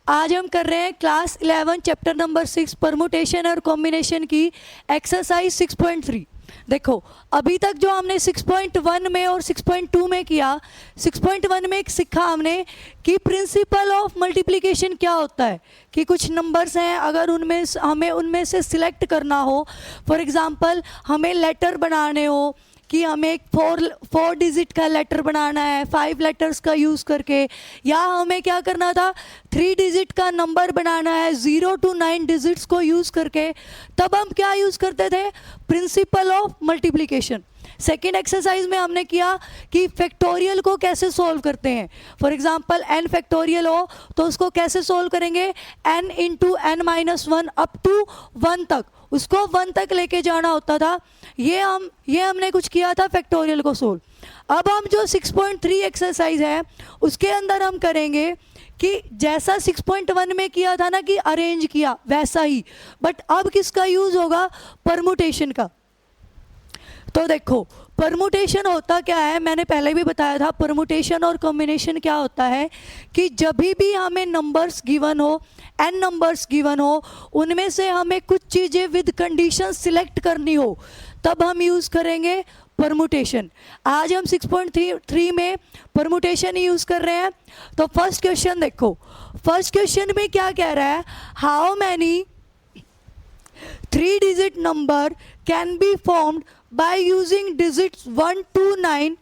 आज हम कर रहे हैं क्लास 11 चैप्टर नंबर 6 परमुटेशन और कॉम्बिनेशन की एक्सरसाइज 6.3। देखो अभी तक जो हमने 6.1 में और 6.2 में किया, 6.1 में एक सीखा हमने कि प्रिंसिपल ऑफ मल्टीप्लिकेशन क्या होता है, कि कुछ नंबर्स हैं अगर हमें उनमें से सिलेक्ट करना हो, फॉर एग्जांपल हमें लेटर बनाने हो कि हमें एक फोर डिजिट का लेटर बनाना है 5 लेटर्स का यूज़ करके, या हमें क्या करना था 3 डिजिट का नंबर बनाना है 0 to 9 डिजिट्स को यूज़ करके, तब हम क्या यूज़ करते थे, principle of multiplication. Second exercise में हमने किया कि फैक्टोरियल को कैसे सॉल्व करते हैं। फॉर एग्जांपल n फैक्टोरियल हो तो उसको कैसे सॉल्व करेंगे, n into n-1 up to 1 तक, उसको 1 तक लेके जाना होता था। ये हमने कुछ किया था फैक्टोरियल को सोल्व। अब हम जो 6.3 एक्सरसाइज है उसके अंदर हम करेंगे कि जैसा 6.1 में किया था ना कि अरेंज किया वैसा ही, बट अब किसका यूज़ होगा, परमुटेशन का। तो देखो परमुटेशन होता क्या है, मैंने पहले भी बताया था। परमुटेशन और कॉम्बिनेशन क्या होता है कि जब भी हमें नंबर्स गिवन हो, n नंबर्स गिवन हो, उनमें से हमें कुछ चीज़ें विद कंडीशन सिलेक्ट करनी हो, तब हम यूज़ करेंगे परमुटेशन। आज हम 6.3 में परमुटेशन ही यूज़ कर रहे हैं। तो फर्स्ट क्वेश्चन देखो, फर्स्ट क्वेश्चन में क्या कह रहा है, how many 3 digit number can be formed by using digits 1 to 9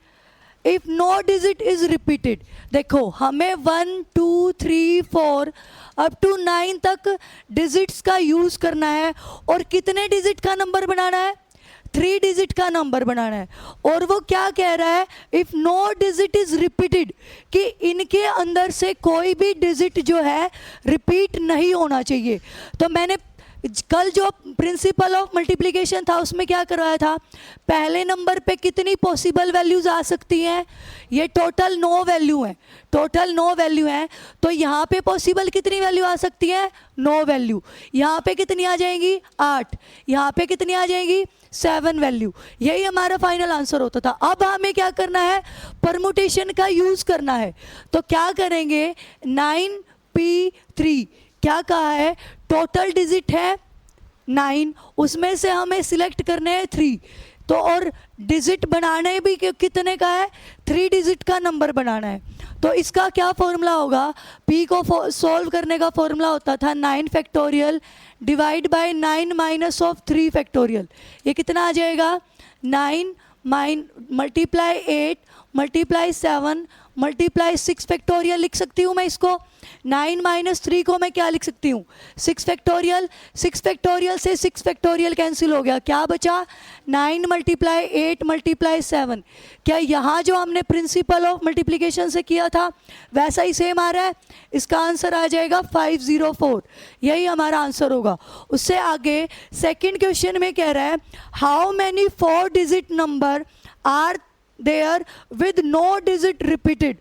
if no digit is repeated। देखो हमें 1 2 3 4 अप टू 9 तक डिजिट्स का यूज़ करना है, और कितने डिजिट का नंबर बनाना है, 3 डिजिट का नंबर बनाना है। और वो क्या कह रहा है, if no digit is repeated, कि इनके अंदर से कोई भी डिजिट जो है रिपीट नहीं होना चाहिए। तो मैंने कल जो प्रिंसिपल ऑफ मल्टीप्लिकेशन था उसमें क्या करवाया था, पहले नंबर पे कितनी पॉसिबल वैल्यूज आ सकती हैं, ये टोटल 9 वैल्यू हैं, टोटल 9 वैल्यू हैं। तो यहाँ पे पॉसिबल कितनी वैल्यू आ सकती है, 9 वैल्यू। यहाँ पे कितनी आ जाएंगी, 8। यहाँ पे कितनी आ जाएंगी, 7 वैल्यू। यही हमारा फाइनल आंसर होता था। अब हमें क्या करना है, परमुटेशन का यूज़ करना है। तो क्या करेंगे, 9p3 क्या कहा है, टोटल डिजिट है 9, उसमें से हमें सिलेक्ट करने हैं 3। तो और डिजिट बनाने भी कितने का है, 3 डिजिट का नंबर बनाना है। तो इसका क्या फॉर्मूला होगा, p को सॉल्व करने का फॉर्मूला होता था 9 factorial divide bye 9 minus of 3 factorial. ये कितना आ जाएगा, 9 मल्टीप्लाई 8 मल्टीप्लाई 7 मल्टीप्लाई 6 फैक्टोरियल लिख सकती हूँ मैं इसको। 9 माइनस 3 को मैं क्या लिख सकती हूँ, 6 फैक्टोरियल। 6 फैक्टोरियल से 6 फैक्टोरियल कैंसिल हो गया, क्या बचा, 9 मल्टीप्लाई 8 मल्टीप्लाई 7। क्या यहाँ जो हमने प्रिंसिपल ऑफ मल्टीप्लिकेशन से किया था वैसा ही सेम आ रहा है, इसका आंसर आ जाएगा 504। यही हमारा आंसर होगा। उससे आगे सेकेंड क्वेश्चन में कह रहा है, how many 4 digit number are there with no digit repeated.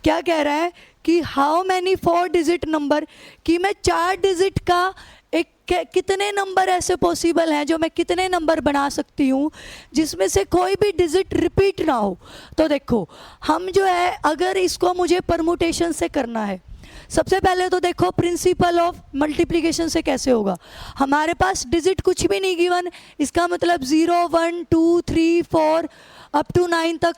क्या कह रहा है कि हाउ मैनी 4 डिजिट नंबर, कि मैं 4 डिजिट का एक कितने नंबर ऐसे पॉसिबल हैं, जो मैं कितने नंबर बना सकती हूँ जिसमें से कोई भी डिजिट रिपीट ना हो। तो देखो हम जो है अगर इसको मुझे परमुटेशन से करना है, सबसे पहले तो देखो प्रिंसिपल ऑफ मल्टीप्लिकेशन से कैसे होगा। हमारे पास डिजिट कुछ भी नहीं गिवन, इसका मतलब 0 1 2 3 4 अप टू 9 तक,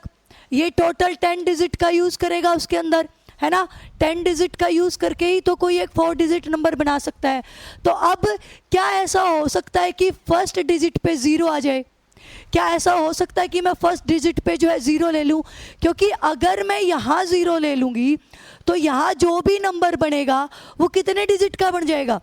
ये टोटल 10 डिजिट का यूज़ करेगा उसके अंदर, है ना। 10 डिजिट का यूज़ करके ही तो कोई एक 4 डिजिट नंबर बना सकता है। तो अब क्या ऐसा हो सकता है कि फर्स्ट डिजिट पे 0 आ जाए, क्या ऐसा हो सकता है कि मैं फर्स्ट डिजिट पे जो है 0 ले लूँ, क्योंकि अगर मैं यहाँ 0 ले लूँगी तो यहाँ जो भी नंबर बनेगा वो कितने डिजिट का बन जाएगा,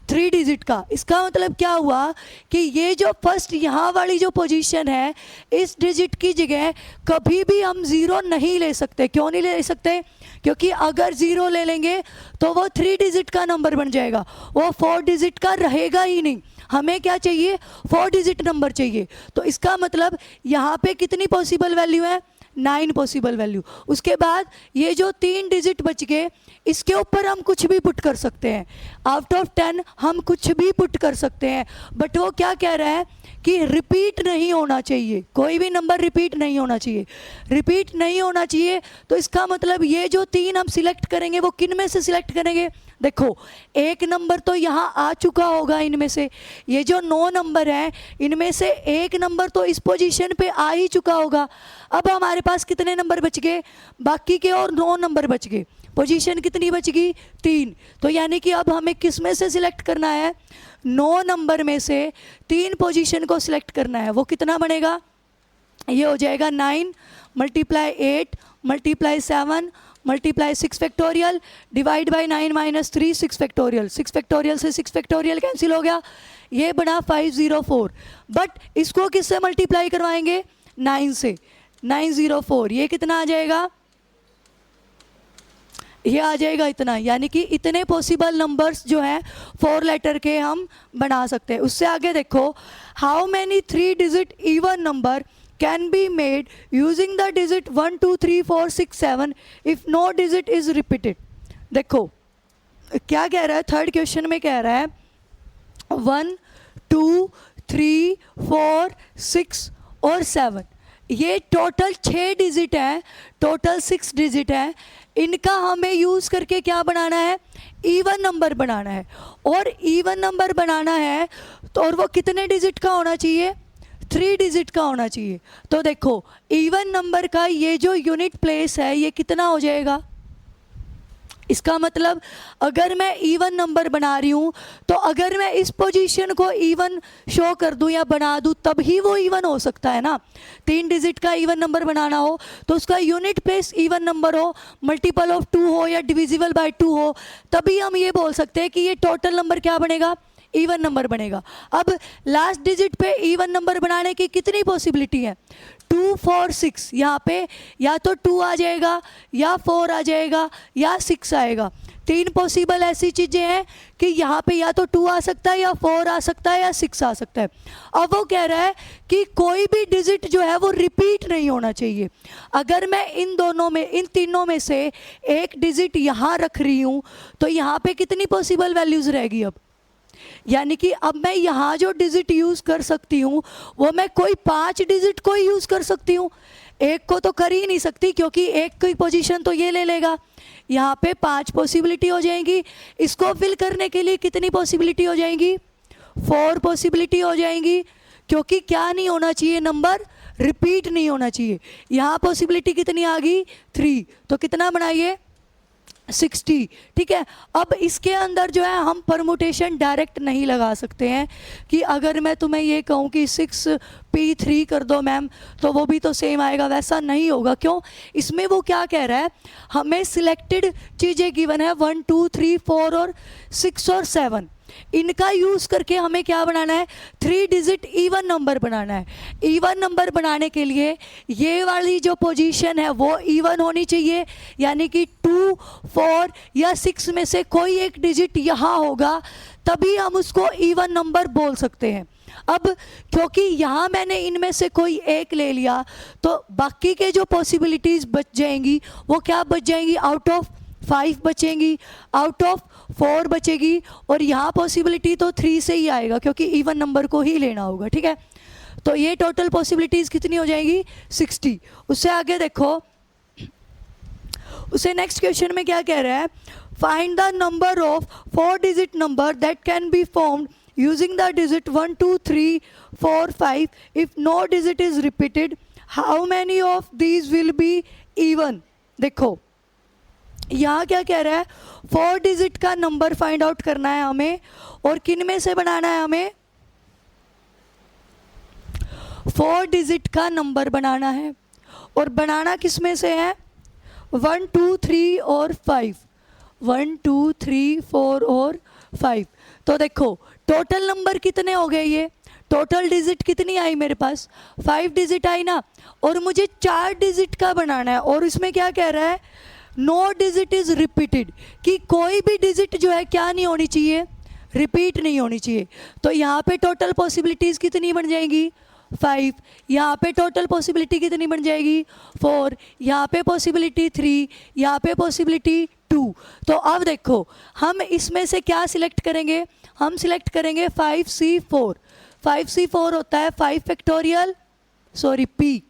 3 डिजिट का। इसका मतलब क्या हुआ कि ये जो फर्स्ट यहाँ वाली जो पोजीशन है, इस डिजिट की जगह कभी भी हम 0 नहीं ले सकते। क्यों नहीं ले सकते, क्योंकि अगर 0 ले लेंगे तो वो 3 डिजिट का नंबर बन जाएगा, वो 4 डिजिट का रहेगा ही नहीं। हमें क्या चाहिए, 4 डिजिट नंबर चाहिए। तो इसका मतलब यहाँ पे कितनी पॉसिबल वैल्यू है, 9 पॉसिबल वैल्यू। उसके बाद ये जो 3 डिजिट बच गए, इसके ऊपर हम कुछ भी पुट कर सकते हैं, आउट ऑफ 10 हम कुछ भी पुट कर सकते हैं, बट वो क्या कह रहा है कि रिपीट नहीं होना चाहिए, कोई भी नंबर रिपीट नहीं होना चाहिए। रिपीट नहीं होना चाहिए तो इसका मतलब ये जो 3 हम सिलेक्ट करेंगे वो किन में से सिलेक्ट करेंगे? देखो एक नंबर तो यहाँ आ चुका होगा इनमें से, ये जो 9 नंबर हैं इनमें से एक नंबर तो इस पोजीशन पे आ ही चुका होगा। अब हमारे पास कितने नंबर बच गए? बाकी के और 9 नंबर बच गए। पोजीशन कितनी बच गई? 3। तो यानी कि अब हमें किस में से सिलेक्ट करना है? 9 नंबर में से 3 पोजीशन को सिलेक्ट करना है। वो कितना बनेगा? ये हो जाएगा 9 × 8 × 7 × 6 factorial divide by 9 - 3 6 factorial. 6 factorial से 6 फैक्टोरियल कैंसिल हो गया, ये बना 504। बट इसको किससे मल्टीप्लाई करवाएंगे? 9 से। 904 ये कितना आ जाएगा? ये आ जाएगा इतना, यानी कि इतने पॉसिबल नंबर्स जो हैं 4 लेटर के हम बना सकते हैं। उससे आगे देखो, how many 3 digit even number can be made using the digit 1 2 3 4 6 7 if no digit is repeated. देखो क्या कह रहा है, थर्ड क्वेश्चन में कह रहा है 1 2 3 4 6 और 7, ये टोटल 6 डिजिट है, टोटल 6 डिजिट है। इनका हमें यूज़ करके क्या बनाना है? इवन नंबर बनाना है। और इवन नंबर बनाना है तो और वो कितने डिजिट का होना चाहिए? 3 डिजिट का होना चाहिए। तो देखो इवन नंबर का ये जो यूनिट प्लेस है ये कितना हो जाएगा? इसका मतलब अगर मैं इवन नंबर बना रही हूँ तो अगर मैं इस पोजीशन को इवन शो कर दूँ या बना दूँ तभी वो इवन हो सकता है ना। 3 डिजिट का इवन नंबर बनाना हो तो उसका यूनिट प्लेस इवन नंबर हो, मल्टीपल ऑफ 2 हो या डिविजिबल बाय 2 हो, तभी हम ये बोल सकते हैं कि ये टोटल नंबर क्या बनेगा? इवन नंबर बनेगा। अब लास्ट डिजिट पे इवन नंबर बनाने की कितनी पॉसिबिलिटी है? 2 4 6। यहाँ पे या तो 2 आ जाएगा या 4 आ जाएगा या 6 आएगा। 3 पॉसिबल ऐसी चीज़ें हैं कि यहाँ पे या तो 2 आ सकता है या 4 आ सकता है या 6 आ सकता है। अब वो कह रहा है कि कोई भी डिजिट जो है वो रिपीट नहीं होना चाहिए। अगर मैं इन दोनों में, इन तीनों में से एक डिजिट यहाँ रख रही हूँ तो यहाँ पे कितनी पॉसिबल वैल्यूज़ रहेगी? अब यानी कि अब मैं यहाँ जो डिजिट यूज़ कर सकती हूँ वो मैं कोई 5 डिजिट को ही यूज़ कर सकती हूँ, एक को तो कर ही नहीं सकती क्योंकि एक की पोजीशन तो ये ले लेगा। यहाँ पे 5 पॉसिबिलिटी हो जाएंगी। इसको फिल करने के लिए कितनी पॉसिबिलिटी हो जाएंगी? 4 पॉसिबिलिटी हो जाएंगी, क्योंकि क्या नहीं होना चाहिए? नंबर रिपीट नहीं होना चाहिए। यहाँ पॉसिबिलिटी कितनी आ गई? 3। तो कितना बनाइए? 60। ठीक है। अब इसके अंदर जो है हम परमुटेशन डायरेक्ट नहीं लगा सकते हैं कि अगर मैं तुम्हें ये कहूँ कि 6p3 कर दो मैम तो वो भी तो सेम आएगा, वैसा नहीं होगा। क्यों? इसमें वो क्या कह रहा है, हमें सिलेक्टेड चीज़ें गिवन है 1 2 3 4 और 6 और 7, इनका यूज़ करके हमें क्या बनाना है? 3 डिजिट इवन नंबर बनाना है। इवन नंबर बनाने के लिए ये वाली जो पोजीशन है वो इवन होनी चाहिए, यानी कि 2 4 या 6 में से कोई एक डिजिट यहाँ होगा, तभी हम उसको इवन नंबर बोल सकते हैं। अब क्योंकि यहाँ मैंने इनमें से कोई एक ले लिया तो बाकी के जो पॉसिबिलिटीज़ बच जाएंगी वो क्या बच जाएंगी? आउट ऑफ 5 बचेंगी, आउट ऑफ 4 बचेगी, और यहाँ पॉसिबिलिटी तो 3 से ही आएगा क्योंकि इवन नंबर को ही लेना होगा। ठीक है। तो ये टोटल पॉसिबिलिटीज़ कितनी हो जाएगी? 60। उससे आगे देखो, उसे नेक्स्ट क्वेश्चन में क्या कह रहा है? Find the number of 4 digit number that can be formed using the digit 1 2 3 4 5 if no digit is repeated, how many of these will be even. देखो यहाँ क्या कह रहा है? 4 डिजिट का नंबर फाइंड आउट करना है हमें, और किन में से बनाना है? हमें 4 डिजिट का नंबर बनाना है, और बनाना किस में से है? 1 2 3 और 5। 1 2 3 4 और 5। तो देखो टोटल नंबर कितने हो गए? ये टोटल डिजिट कितनी आई मेरे पास? 5 डिजिट आई ना, और मुझे 4 डिजिट का बनाना है। और इसमें क्या कह रहा है? नो डिजिट इज रिपीटेड, कि कोई भी डिजिट जो है क्या नहीं होनी चाहिए? रिपीट नहीं होनी चाहिए। तो यहाँ पे टोटल पॉसिबिलिटीज़ कितनी बन जाएंगी? 5। यहाँ पे टोटल पॉसिबिलिटी कितनी बन जाएगी? 4। यहाँ पे पॉसिबिलिटी 3, यहाँ पे पॉसिबिलिटी 2। तो अब देखो हम इसमें से क्या सिलेक्ट करेंगे, हम सिलेक्ट करेंगे 5C4। 5C4 होता है 5 फैक्टोरियल सॉरी p,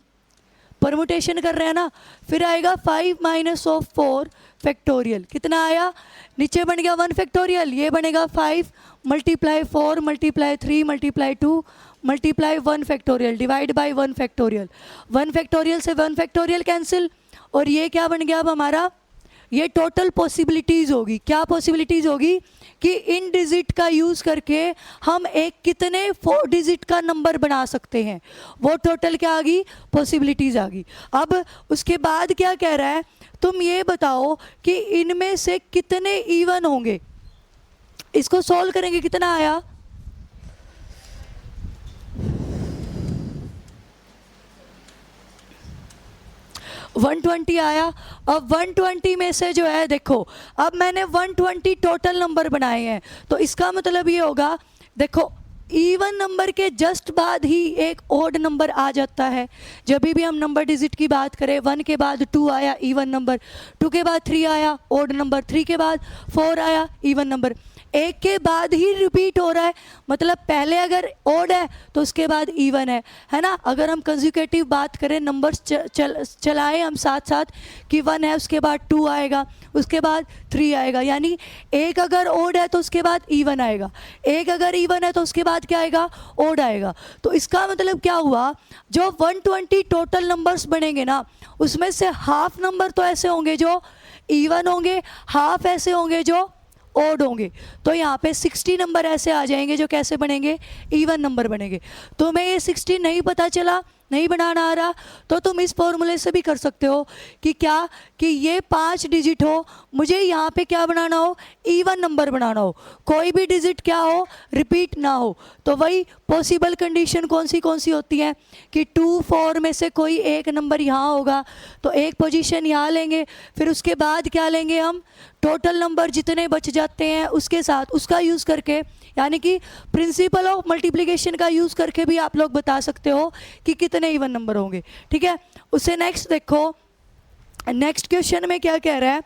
परमुटेशन कर रहे हैं ना, फिर आएगा 5 माइनस ऑफ 4 फैक्टोरियल, कितना आया, नीचे बन गया 1 फैक्टोरियल, ये बनेगा 5 multiply 4 multiply 3 multiply 2 multiply 1 factorial divide bye 1 factorial. 1 factorial से 1 फैक्टोरियल कैंसिल, और ये क्या बन गया अब हमारा, ये टोटल पॉसिबिलिटीज़ होगी। क्या पॉसिबिलिटीज़ होगी कि इन डिजिट का यूज़ करके हम एक कितने 4 डिजिट का नंबर बना सकते हैं, वो टोटल क्या आ गई, पॉसिबिलिटीज़ आ गई। अब उसके बाद क्या कह रहा है, तुम ये बताओ कि इनमें से कितने इवन होंगे। इसको सॉल्व करेंगे, कितना आया, 120 आया। अब 120 में से जो है देखो, अब मैंने 120 टोटल नंबर बनाए हैं, तो इसका मतलब ये होगा, देखो इवन नंबर के जस्ट बाद ही एक ओड नंबर आ जाता है। जब भी हम नंबर डिजिट की बात करें, 1 के बाद 2 आया इवन नंबर, 2 के बाद 3 आया ओड नंबर, 3 के बाद 4 आया इवन नंबर, एक के बाद ही रिपीट हो रहा है, मतलब पहले अगर ओड है तो उसके बाद इवन है ना। अगर हम कंसेक्यूटिव बात करें, नंबर्स चलाएं हम साथ साथ कि 1 है उसके बाद 2 आएगा, उसके बाद 3 आएगा, यानी एक अगर ओड है तो उसके बाद इवन आएगा, एक अगर इवन है तो उसके बाद क्या आएगा, ओड आएगा। तो इसका मतलब क्या हुआ, जो 120 टोटल नंबर्स बनेंगे ना, उसमें से हाफ नंबर तो ऐसे होंगे जो इवन होंगे, हाफ ऐसे होंगे जो ओड होंगे। तो यहाँ पे 60 नंबर ऐसे आ जाएंगे जो कैसे बनेंगे, इवन नंबर बनेंगे। तुम्हें ये 60 नहीं पता चला, नहीं बनाना आ रहा, तो तुम इस फॉर्मूले से भी कर सकते हो कि क्या, कि ये 5 डिजिट हो, मुझे यहाँ पे क्या बनाना हो, इवन नंबर बनाना हो, कोई भी डिजिट क्या हो, रिपीट ना हो। तो वही पॉसिबल कंडीशन कौन सी होती है कि 2 4 में से कोई एक नंबर यहाँ होगा, तो एक पोजीशन यहाँ लेंगे, फिर उसके बाद क्या लेंगे हम, टोटल नंबर जितने बच जाते हैं उसके साथ उसका यूज़ करके, यानी कि प्रिंसिपल ऑफ मल्टीप्लिकेशन का यूज़ करके भी आप लोग बता सकते हो कि कितने इवन नंबर होंगे। ठीक है, उससे नेक्स्ट देखो, नेक्स्ट क्वेश्चन में क्या कह रहा है,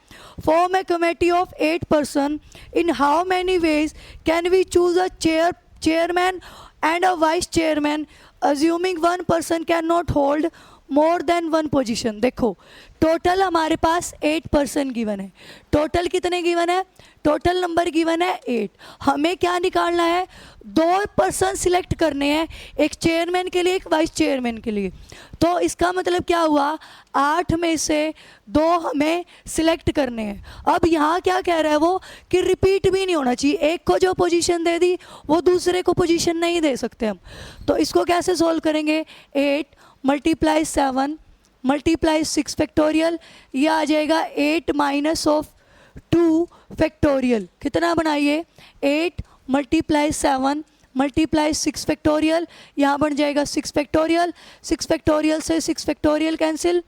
form a committee of 8 person, in how many ways can we choose a chairman and a vice chairman assuming 1 person can not hold more than 1 position. देखो टोटल हमारे पास 8 पर्सन गिवन है, total कितने गिवन है, total number given है 8। हमें क्या निकालना है, 2 पर्सन सिलेक्ट करने हैं, एक चेयरमैन के लिए एक वाइस चेयरमैन के लिए। तो इसका मतलब क्या हुआ, 8 में से 2 हमें सिलेक्ट करने हैं। अब यहाँ क्या कह रहा है वो कि रिपीट भी नहीं होना चाहिए, एक को जो पोजीशन दे दी वो दूसरे को पोजीशन नहीं दे सकते हम। तो इसको कैसे सोल्व करेंगे, 8 मल्टीप्लाई 7 मल्टीप्लाई 6 फैक्टोरियल, ये आ जाएगा 8 माइनस ऑफ 2 फैक्टोरियल, कितना बनाइए, 8 मल्टीप्लाई 7 मल्टीप्लाई 6 फैक्टोरियल, यहाँ बन जाएगा 6 फैक्टोरियल, 6 फैक्टोरियल से 6 फैक्टोरियल कैंसिल,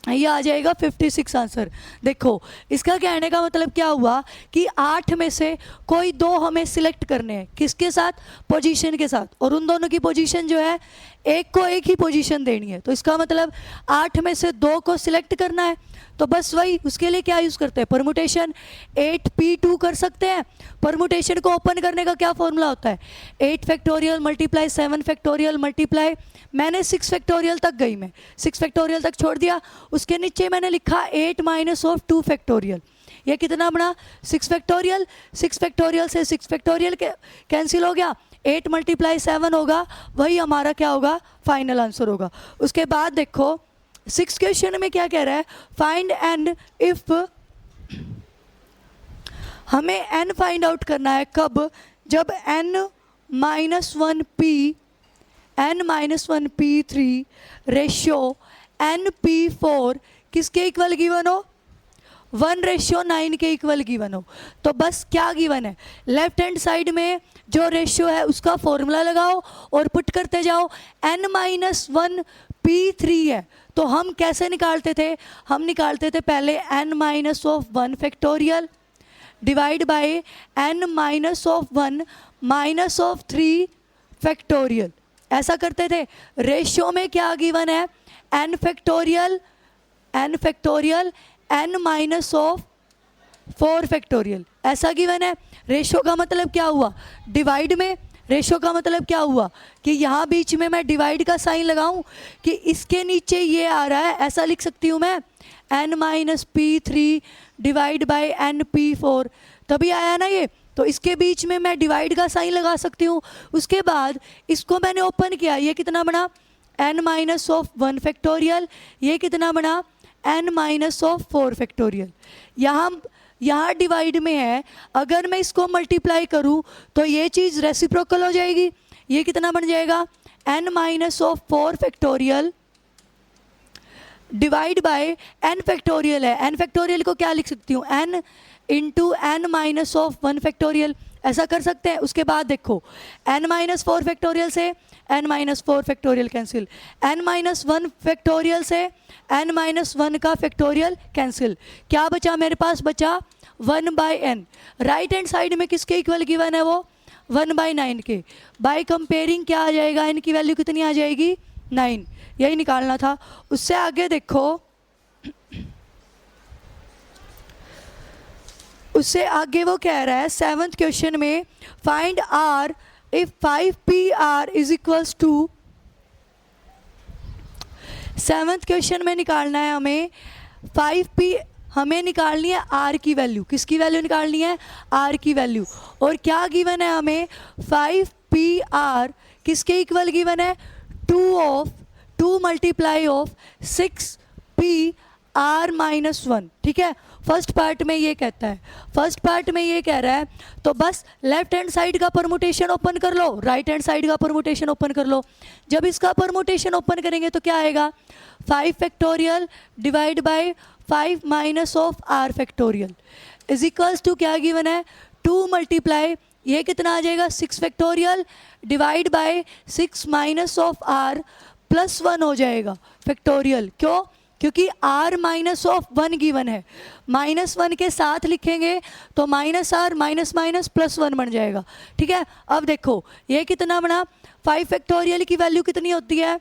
ये आ जाएगा 56 आंसर। देखो इसका कहने का मतलब क्या हुआ कि 8 में से कोई 2 हमें सिलेक्ट करने हैं, किसके साथ, पोजीशन के साथ, और उन दोनों की पोजीशन जो है एक को एक ही पोजीशन देनी है। तो इसका मतलब 8 में से 2 को सिलेक्ट करना है, तो बस वही उसके लिए क्या यूज़ करते हैं, परमुटेशन। 8p2 कर सकते हैं, परमुटेशन को ओपन करने का क्या फॉर्मूला होता है, 8 फैक्टोरियल मल्टीप्लाई 7 फैक्टोरियल मल्टीप्लाई, मैंने 6 फैक्टोरियल तक गई, मैं 6 फैक्टोरियल तक छोड़ दिया, उसके नीचे मैंने लिखा 8 माइनस ऑफ 2 फैक्टोरियल, ये कितना बना, 6 फैक्टोरियल, 6 फैक्टोरियल से 6 फैक्टोरियल कैंसिल हो गया, 8 मल्टीप्लाई 7 होगा, वही हमारा क्या होगा, फाइनल आंसर होगा। उसके बाद देखो 6 क्वेश्चन में क्या कह रहा है, फाइंड एंड इफ, हमें n फाइंड आउट करना है कब, जब n minus 1 p3 ratio np4 किसके इक्वल गिवन हो, 1:9 के इक्वल गिवन हो। तो बस क्या गिवन है, लेफ्ट हैंड साइड में जो रेशियो है उसका फॉर्मूला लगाओ और पुट करते जाओ, n-1 p3 है, तो हम कैसे निकालते थे, हम निकालते थे पहले n-1 factorial divide bye n-1 minus of 3 factorial, ऐसा करते थे। रेशियो में क्या गिवन है, n factorial n minus of 4 factorial, ऐसा गिवन है। रेशो का मतलब क्या हुआ, डिवाइड में। रेशो का मतलब क्या हुआ कि यहाँ बीच में मैं डिवाइड का साइन लगाऊं कि इसके नीचे ये आ रहा है, ऐसा लिख सकती हूँ मैं n-p3 डिवाइड बाई np4, तभी आया ना ये। तो इसके बीच में मैं डिवाइड का साइन लगा सकती हूँ। उसके बाद इसको मैंने ओपन किया, ये कितना बना n-1 फैक्टोरियल, ये कितना बना n-4 फैक्टोरियल। यहाँ डिवाइड में है, अगर मैं इसको मल्टीप्लाई करूँ तो ये चीज़ रेसिप्रोकल हो जाएगी। ये कितना बन जाएगा n-4 factorial divide bye n factorial है। n फैक्टोरियल को क्या लिख सकती हूँ, n इंटू n-1 फैक्टोरियल, ऐसा कर सकते हैं। उसके बाद देखो n-4 फैक्टोरियल से n-4 factorial cancel, n-1 factorial से n-1 का फैक्टोरियल कैंसिल, क्या बचा मेरे पास, बचा 1/n। राइट हैंड साइड में किसके इक्वल गिवन है, वो 1/9 के। बाय कंपेयरिंग क्या आ जाएगा, n की वैल्यू कितनी आ जाएगी 9, यही निकालना था। उससे आगे देखो, उससे आगे वो कह रहा है 7th क्वेश्चन में find r if 5pr is equals to, 7th question में निकालना है हमें 5p, हमें निकालनी है r की वैल्यू। किसकी वैल्यू निकालनी है, r की वैल्यू। और क्या गिवन है हमें, 5pr किसके इक्वल गिवन है, 2 मल्टीप्लाई ऑफ 6pr-1, ठीक है। फर्स्ट पार्ट में ये कहता है, फर्स्ट पार्ट में ये कह रहा है, तो बस लेफ्ट हैंड साइड का परमुटेशन ओपन कर लो, राइट हैंड साइड का परमुटेशन ओपन कर लो। जब इसका परमुटेशन ओपन करेंगे तो क्या आएगा, 5 factorial divide by 5 minus of r factorial is equals to क्या गिवन है, 2 मल्टीप्लाई, ये कितना आ जाएगा 6 factorial divide by 6 minus of r plus 1 हो जाएगा फैक्टोरियल। क्यों, क्योंकि r -1 गिवन है, -1 के साथ लिखेंगे तो -r माइनस माइनस +1 बन जाएगा, ठीक है। अब देखो ये कितना बना, 5 फैक्टोरियल की वैल्यू कितनी होती है,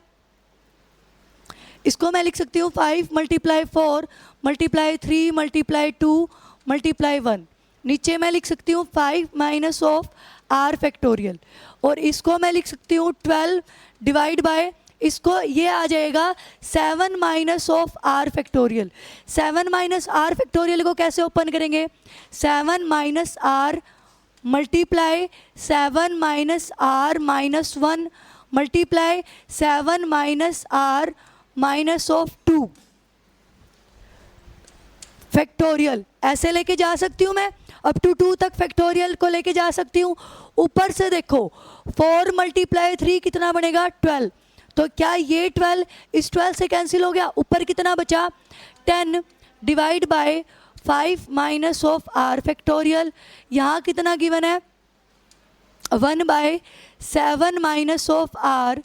इसको मैं लिख सकती हूँ 5 × 4 × 3 × 2 × 1, नीचे मैं लिख सकती हूँ 5 माइनस ऑफ r फैक्टोरियल, और इसको मैं लिख सकती हूँ 12 डिवाइड बाय, इसको ये आ जाएगा 7 minus of r factorial. 7 minus r factorial को कैसे ओपन करेंगे, 7 minus r multiply 7 minus r minus 1 multiply 7 minus r minus of 2 factorial, ऐसे लेके जा सकती हूँ मैं, अप टू 2 तक फैक्टोरियल को लेके जा सकती हूँ। ऊपर से देखो 4 × 3 कितना बनेगा 12, तो क्या ये 12 इस 12 से कैंसिल हो गया, ऊपर कितना बचा 10 divide by 5 minus of r factorial, यहाँ कितना गिवन है 1/7 माइनस ऑफ r,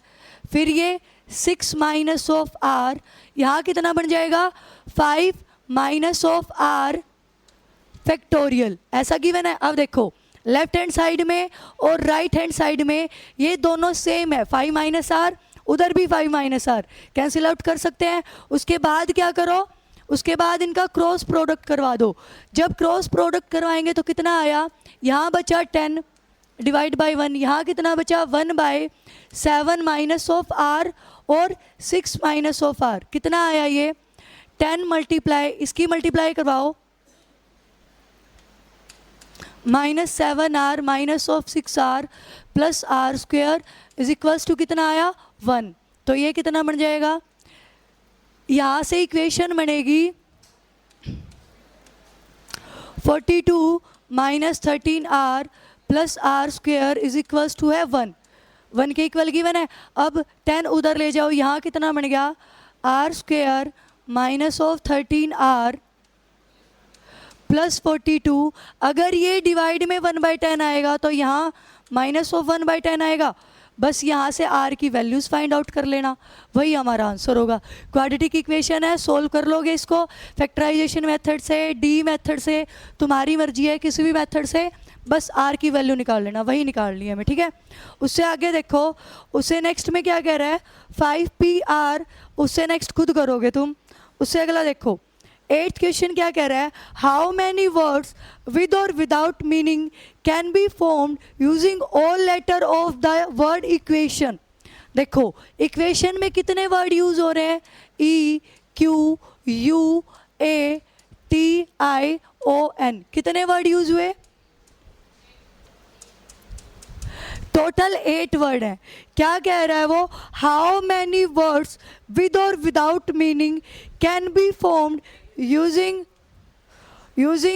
फिर ये 6 माइनस ऑफ r, यहाँ कितना बन जाएगा 5 माइनस ऑफ r फैक्टोरियल, ऐसा गिवन है। अब देखो लेफ्ट हैंड साइड में और राइट हैंड साइड में ये दोनों सेम है, 5 माइनस r, उधर भी 5 माइनस r, कैंसिल आउट कर सकते हैं। उसके बाद क्या करो, उसके बाद इनका क्रॉस प्रोडक्ट करवा दो। जब क्रॉस प्रोडक्ट करवाएंगे तो कितना आया, यहाँ बचा 10 डिवाइड बाय 1, यहाँ कितना बचा 1/7 माइनस ऑफ r और 6 माइनस ऑफ r, कितना आया ये 10 मल्टीप्लाई, इसकी मल्टीप्लाई करवाओ, -7r minus of 6r plus r square is equals to कितना आया 1, तो ये कितना बन जाएगा, यहाँ से इक्वेशन बनेगी 42 minus 13r plus r square is equals to है 1 के इक्वल गिवन है। अब 10 उधर ले जाओ, यहाँ कितना बन गया r square minus of 13r plus 42, अगर ये डिवाइड में 1/10 आएगा तो यहाँ माइनस ऑफ 1/10 आएगा, बस यहाँ से r की वैल्यूज़ फाइंड आउट कर लेना, वही हमारा आंसर होगा। क्वाड्रेटिक इक्वेशन है, सोल्व कर लोगे इसको फैक्टराइजेशन मेथड से, डी मेथड से, तुम्हारी मर्जी है, किसी भी मेथड से, बस r की वैल्यू निकाल लेना, वही निकालनी है हमें, ठीक है। उससे आगे देखो, उससे नेक्स्ट में क्या कह रहा है 5pr, उससे नेक्स्ट खुद करोगे तुम। उससे अगला देखो एट्थ क्वेश्चन क्या कह रहा है, हाउ मैनी वर्ड्स विद और without meaning can be formed using all letter of the word equation. देखो इक्वेशन में कितने वर्ड यूज हो रहे हैं, E Q U A T I O N, कितने वर्ड यूज हुए, टोटल 8 वर्ड है। क्या कह रहा है वो, हाउ मैनी वर्ड्स विद और without meaning can be formed using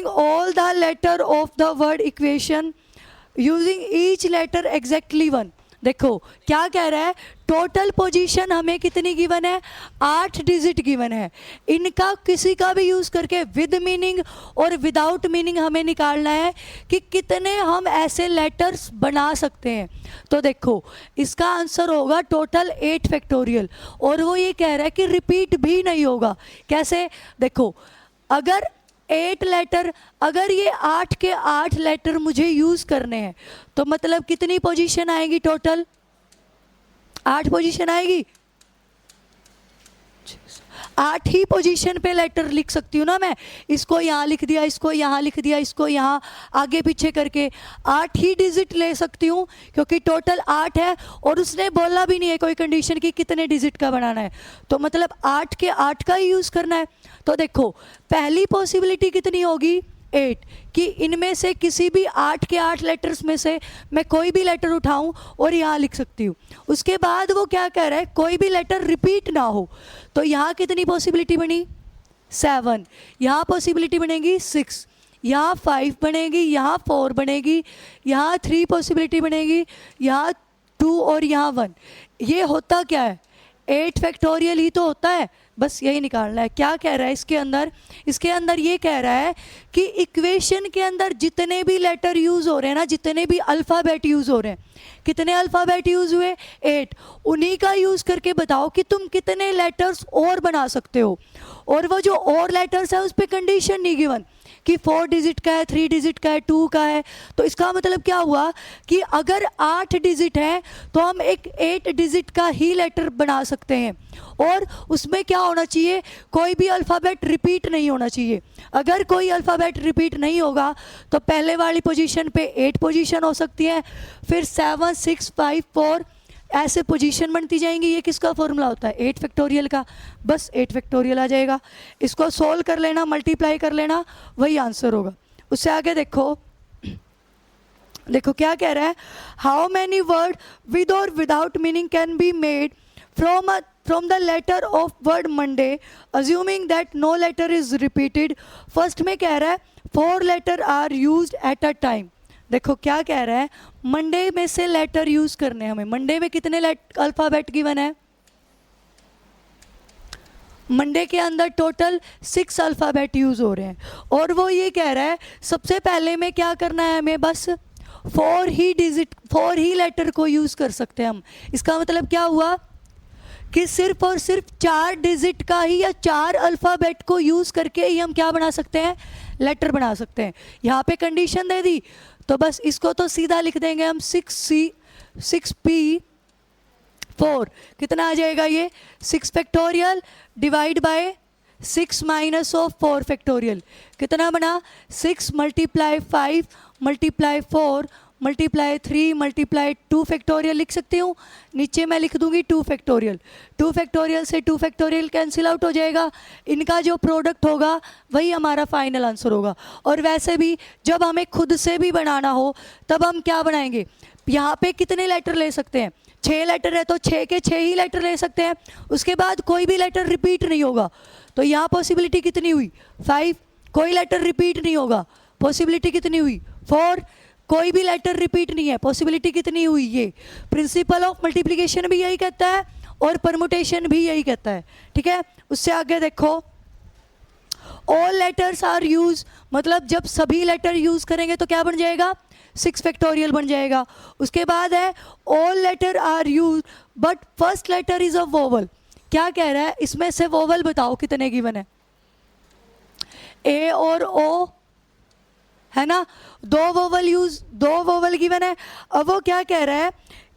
all the letter of the word equation using each letter exactly 1। देखो क्या कह रहा है, टोटल पोजीशन हमें कितनी गिवन है, 8 डिजिट गिवन है, इनका किसी का भी यूज़ करके विद मीनिंग और विदाउट मीनिंग हमें निकालना है कि कितने हम ऐसे लेटर्स बना सकते हैं। तो देखो इसका आंसर होगा टोटल 8 फैक्टोरियल, और वो ये कह रहा है कि रिपीट भी नहीं होगा। कैसे, देखो अगर 8 लेटर, अगर ये 8 के 8 लेटर मुझे यूज़ करने हैं तो मतलब कितनी पोजीशन आएगी, टोटल 8 पोजीशन आएगी, 8 ही पोजीशन पे लेटर लिख सकती हूँ ना मैं, इसको यहाँ लिख दिया, इसको यहाँ लिख दिया, इसको यहाँ आगे पीछे करके 8 ही डिजिट ले सकती हूँ, क्योंकि टोटल 8 है और उसने बोला भी नहीं है कोई कंडीशन की कितने डिजिट का बनाना है, तो मतलब 8 के 8 का ही यूज़ करना है। तो देखो पहली पॉसिबिलिटी कितनी होगी, 8, कि इनमें से किसी भी 8 के 8 लेटर्स में से मैं कोई भी लेटर उठाऊं और यहाँ लिख सकती हूँ। उसके बाद वो क्या कह रहा है, कोई भी लेटर रिपीट ना हो, तो यहाँ कितनी पॉसिबिलिटी बनी, 7, यहाँ पॉसिबिलिटी बनेगी 6, यहाँ 5 बनेगी, यहाँ 4 बनेगी, यहाँ 3 पॉसिबिलिटी बनेगी, यहाँ 2 और यहाँ 1। ये होता क्या है, 8 फैक्टोरियल ही तो होता है, बस यही निकालना है। क्या कह रहा है इसके अंदर, इसके अंदर ये कह रहा है कि इक्वेशन के अंदर जितने भी लेटर यूज़ हो रहे हैं ना, जितने भी अल्फ़ाबेट यूज़ हो रहे हैं, कितने अल्फ़ाबेट यूज़ हुए, 8, उन्हीं का यूज़ करके बताओ कि तुम कितने लेटर्स और बना सकते हो। और वो जो और लेटर्स है उस पर कंडीशन नहीं गिवन कि 4 डिजिट का है, 3 डिजिट का है, 2 का है। तो इसका मतलब क्या हुआ कि अगर 8 डिजिट है तो हम एक 8 डिजिट का ही लेटर बना सकते हैं, और उसमें क्या होना चाहिए, कोई भी अल्फ़ाबेट रिपीट नहीं होना चाहिए। अगर कोई अल्फ़ाबेट रिपीट नहीं होगा तो पहले वाली पोजीशन पे 8 पोजीशन हो सकती है, फिर 7 6 5 4 ऐसे पोजीशन बनती जाएंगी। ये किसका फॉर्मूला होता है, 8 फैक्टोरियल का, बस 8 फैक्टोरियल आ जाएगा। इसको सोल्व कर लेना, मल्टीप्लाई कर लेना, वही आंसर होगा। उससे आगे देखो, देखो क्या कह रहा है, हाउ मैनी वर्ड विद और without meaning can be made from the letter of word Monday assuming that no letter is repeated। First में कह रहा है 4 letter are used at a time। देखो क्या कह रहा है, मंडे में से लेटर यूज करने हमें, मंडे में कितने अल्फाबेट गिवन है, मंडे के अंदर टोटल 6 अल्फ़ाबेट यूज़ हो रहे हैं, और वो ये कह रहा है सबसे पहले में क्या करना है हमें, बस 4 ही लेटर को यूज़ कर सकते हैं हम। इसका मतलब क्या हुआ कि सिर्फ और सिर्फ 4 डिजिट का ही या 4 अल्फ़ाबेट को यूज़ करके ही हम क्या बना सकते हैं, लेटर बना सकते हैं। यहाँ पे कंडीशन दे दी तो बस इसको तो सीधा लिख देंगे हम, 6p4 कितना आ जाएगा, ये 6 factorial divide by 6 minus of 4 factorial, कितना बना, 6 multiply 5 multiply 4 multiply 3 multiply 2 factorial लिख सकती हूँ। नीचे मैं लिख दूंगी 2 फैक्टोरियल, 2 फैक्टोरियल से 2 फैक्टोरियल कैंसिल आउट हो जाएगा, इनका जो प्रोडक्ट होगा वही हमारा फाइनल आंसर होगा। और वैसे भी जब हमें खुद से भी बनाना हो तब हम क्या बनाएंगे, यहाँ पे कितने लेटर ले सकते हैं, 6 लेटर है तो 6 के 6 ही लेटर ले सकते हैं, उसके बाद कोई भी लेटर रिपीट नहीं होगा। तो यहाँ पॉसिबिलिटी कितनी हुई, 5, कोई लेटर रिपीट नहीं होगा, पॉसिबिलिटी कितनी हुई, 4, कोई भी लेटर रिपीट नहीं है, पॉसिबिलिटी कितनी हुई, ये प्रिंसिपल ऑफ मल्टीप्लिकेशन भी यही कहता है और परमुटेशन भी यही कहता है। ठीक है, उससे आगे देखो, ऑल लेटर्स आर यूज, मतलब जब सभी लेटर यूज करेंगे तो क्या बन जाएगा, 6 फैक्टोरियल बन जाएगा। उसके बाद है all letter are use but first letter is a vowel. क्या कह रहा है, इसमें से वोवल बताओ कितने गिवन है, ए और ओ है ना, 2 वोवल गिवन है। अब वो क्या कह रहा है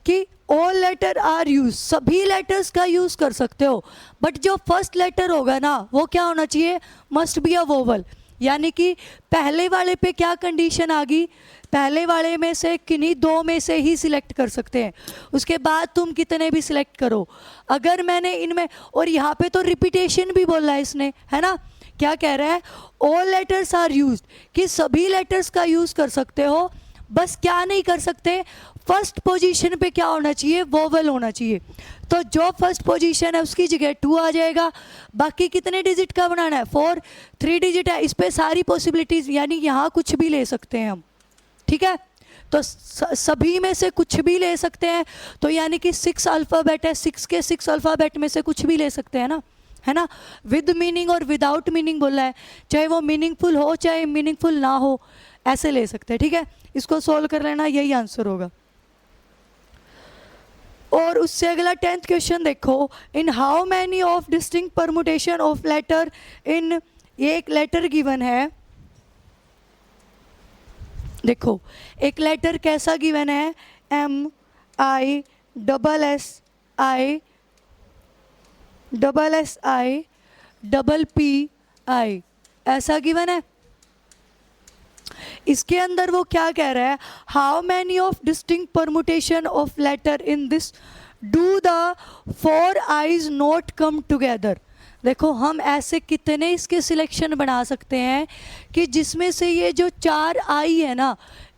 कि ऑल लेटर आर यूज, सभी लेटर्स का यूज कर सकते हो, बट जो फर्स्ट लेटर होगा ना वो क्या होना चाहिए, मस्ट बी अ वोवल। यानी कि पहले वाले पे क्या कंडीशन आ गई, पहले वाले में से किन्हीं दो में से ही सिलेक्ट कर सकते हैं, उसके बाद तुम कितने भी सिलेक्ट करो। अगर मैंने इनमें, और यहाँ पे तो रिपीटेशन भी बोला है इसने, है ना, क्या कह रहा है, ऑल लेटर्स आर यूज्ड, कि सभी लेटर्स का यूज कर सकते हो, बस क्या नहीं कर सकते, फर्स्ट पोजीशन पे क्या होना चाहिए, वोवल होना चाहिए। तो जो फर्स्ट पोजीशन है उसकी जगह 2 आ जाएगा। बाकी कितने डिजिट का बनाना है, 4, 3 डिजिट है, इस पे सारी पॉसिबिलिटीज, यानी यहाँ कुछ भी ले सकते हैं हम, ठीक है। तो सभी में से कुछ भी ले सकते हैं, तो यानी कि 6 अल्फ़ाबेट है, 6 के 6 अल्फ़ाबेट में से कुछ भी ले सकते हैं ना, है ना। विद मीनिंग और विदाउट मीनिंग बोला है, चाहे वो मीनिंगफुल हो चाहे मीनिंगफुल ना हो, ऐसे ले सकते हैं, ठीक है। इसको सोल्व कर लेना, यही आंसर होगा। और उससे अगला 10th क्वेश्चन देखो, in how many of distinct permutation of letter in, ये एक लेटर गिवन है, देखो एक लेटर कैसा गिवन है, MISSI PPI, ऐसा गिवन है। इसके अंदर वो क्या कह रहा है, how many of distinct permutation of letter in this do the 4 I's not come together. देखो हम ऐसे कितने इसके सिलेक्शन बना सकते हैं कि जिसमें से ये जो 4 आई है ना,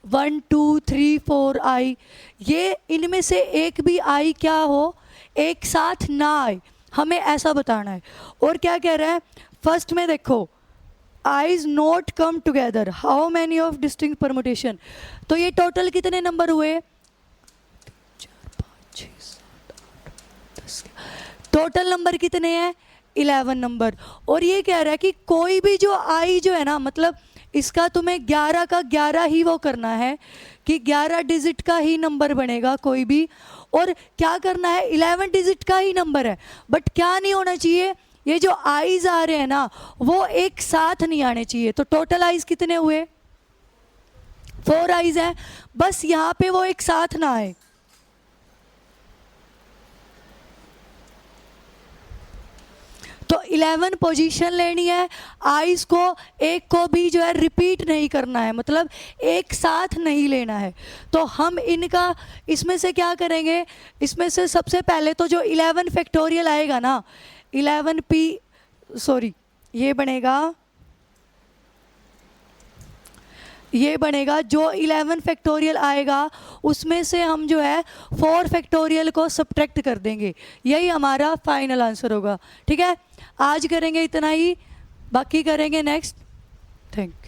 1 2 3 4 आई, ये इनमें से एक भी आई क्या हो, एक साथ ना आए, हमें ऐसा बताना है। और क्या कह रहा है, फर्स्ट में देखो eyes not come together, how many of distinct permutation, तो ये टोटल कितने नंबर हुए, 4 5 6 7 8 10, टोटल नंबर कितने हैं, 11 नंबर। और ये कह रहा है कि कोई भी जो आई जो है ना, मतलब इसका तुम्हें 11 का 11 ही वो करना है, कि 11 डिजिट का ही नंबर बनेगा कोई भी, और क्या करना है, 11 डिजिट का ही नंबर है, बट क्या नहीं होना चाहिए, ये जो आईज आ रहे हैं ना वो एक साथ नहीं आने चाहिए। तो टोटल आईज कितने हुए, 4 आईज हैं, बस यहाँ पे वो एक साथ ना आए। तो 11 पोजीशन लेनी है, आईज को एक को भी जो है रिपीट नहीं करना है, मतलब एक साथ नहीं लेना है। तो हम इनका इसमें से क्या करेंगे, इसमें से सबसे पहले तो जो 11 फैक्टोरियल आएगा ना, 11p सॉरी ये बनेगा जो 11 फैक्टोरियल आएगा उसमें से हम जो है 4 फैक्टोरियल को सब्ट्रैक्ट कर देंगे, यही हमारा फाइनल आंसर होगा, ठीक है। आज करेंगे इतना ही, बाकी करेंगे नेक्स्ट। Thank you.